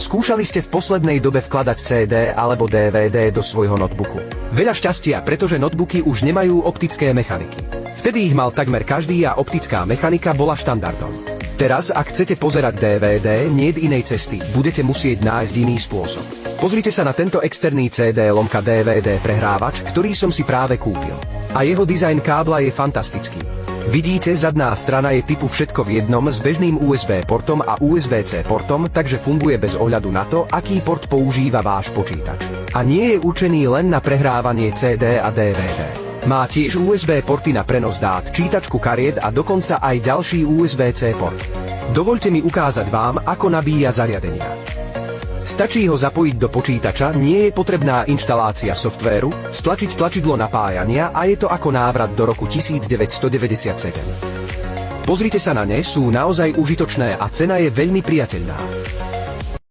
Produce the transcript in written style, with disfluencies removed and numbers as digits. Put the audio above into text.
Skúšali ste v poslednej dobe vkladať CD alebo DVD do svojho notebooku? Veľa šťastia, pretože notebooky už nemajú optické mechaniky. Vtedy ich mal takmer každý a optická mechanika bola štandardom. Teraz, ak chcete pozerať DVD, niet inej cesty, budete musieť nájsť iný spôsob. Pozrite sa na tento externý CD/DVD prehrávač, ktorý som si práve kúpil. A jeho dizajn kábla je fantastický. Vidíte, zadná strana je typu všetko v jednom s bežným USB portom a USB-C portom, takže funguje bez ohľadu na to, aký port používa váš počítač. A nie je určený len na prehrávanie CD a DVD. Má tiež USB porty na prenos dát, čítačku kariet a dokonca aj ďalší USB-C port. Dovoľte mi ukázať vám, ako nabíja zariadenia. Stačí ho zapojiť do počítača, nie je potrebná inštalácia softvéru, stlačiť tlačidlo napájania a je to ako návrat do roku 1997. Pozrite sa na ne, sú naozaj užitočné a cena je veľmi priateľná.